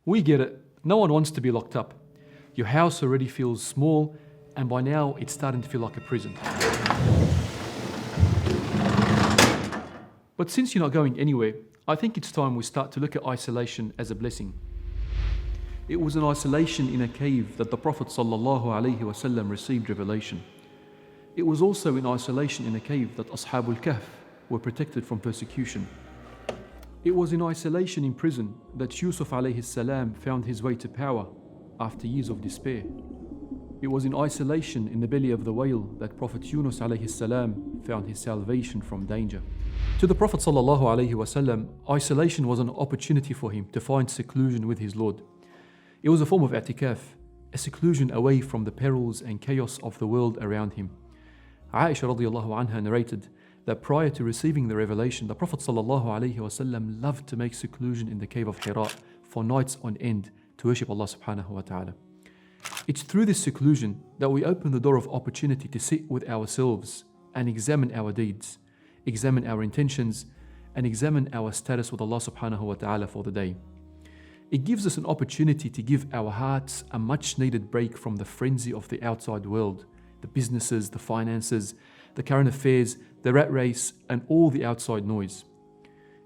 We get it. No one wants to be locked up. Your house already feels small, and by now it's starting to feel like a prison. But since you're not going anywhere, I think it's time we start to look at isolation as a blessing. It was in isolation in a cave that the Prophet ﷺ received revelation. It was also in isolation in a cave that Ashabul Kahf were protected from persecution. It was in isolation in prison that Yusuf ﷺ found his way to power after years of despair. It was in isolation in the belly of the whale that Prophet Yunus ﷺ found his salvation from danger. To the Prophet ﷺ, isolation was an opportunity for him to find seclusion with his Lord. It was a form of i'tikaf, a seclusion away from the perils and chaos of the world around him. Aisha radiallahu anha narrated that prior to receiving the revelation, the Prophet ﷺ loved to make seclusion in the cave of Hira for nights on end to worship Allah subhanahu wa ta'ala. It's through this seclusion that we open the door of opportunity to sit with ourselves and examine our deeds, examine our intentions, and examine our status with Allah subhanahu wa ta'ala for the day. It gives us an opportunity to give our hearts a much needed break from the frenzy of the outside world, the businesses, the finances, the current affairs, the rat race, and all the outside noise.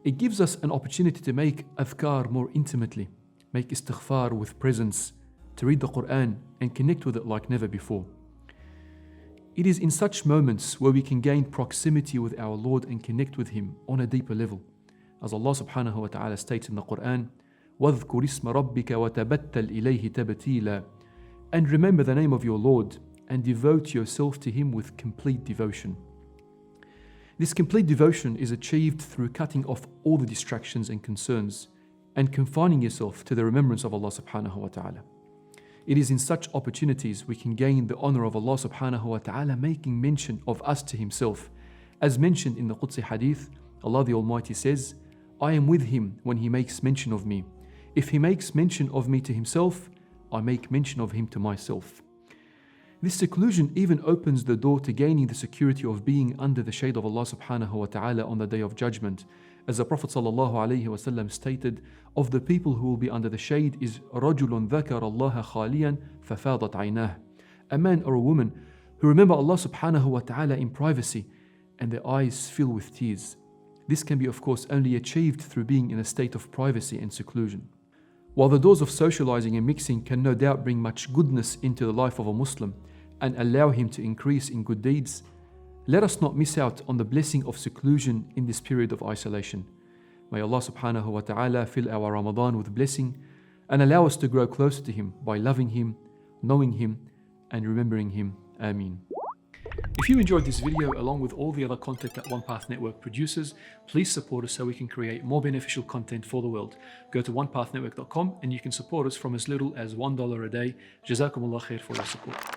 It gives us an opportunity to make adhkar more intimately, make istighfar with presence, to read the Quran and connect with it like never before. It is in such moments where we can gain proximity with our Lord and connect with Him on a deeper level. As Allah subhanahu wa ta'ala states in the Quran, وَاذْكُرِ اسْمَ رَبِّكَ وَتَبَتَّلْ إِلَيْهِ تَبْتِيلًا. And remember the name of your Lord and devote yourself to Him with complete devotion. This complete devotion is achieved through cutting off all the distractions and concerns and confining yourself to the remembrance of Allah subhanahu wa ta'ala. It is in such opportunities we can gain the honor of Allah subhanahu wa ta'ala making mention of us to Himself. As mentioned in the Qudsi hadith, Allah the Almighty says, I am with him when he makes mention of me. If he makes mention of me to himself, I make mention of him to myself. This seclusion even opens the door to gaining the security of being under the shade of Allah subhanahu wa ta'ala on the day of judgment. As the Prophet sallallahu alaihi wasallam stated, of the people who will be under the shade is رَجُلٌ ذَكَرَ اللَّهَ خَالِيًا فَفَاضَتْ عَيْنَاهُ. A man or a woman who remember Allah subhanahu wa ta'ala in privacy and their eyes fill with tears. This can be of course only achieved through being in a state of privacy and seclusion. While the doors of socializing and mixing can no doubt bring much goodness into the life of a Muslim and allow him to increase in good deeds, let us not miss out on the blessing of seclusion in this period of isolation. May Allah subhanahu wa ta'ala fill our Ramadan with blessing and allow us to grow closer to Him by loving Him, knowing Him, and remembering Him. Ameen. If you enjoyed this video along with all the other content that OnePath Network produces, please support us so we can create more beneficial content for the world. Go to onepathnetwork.com and you can support us from as little as $1 a day. Jazakumullah khair for your support.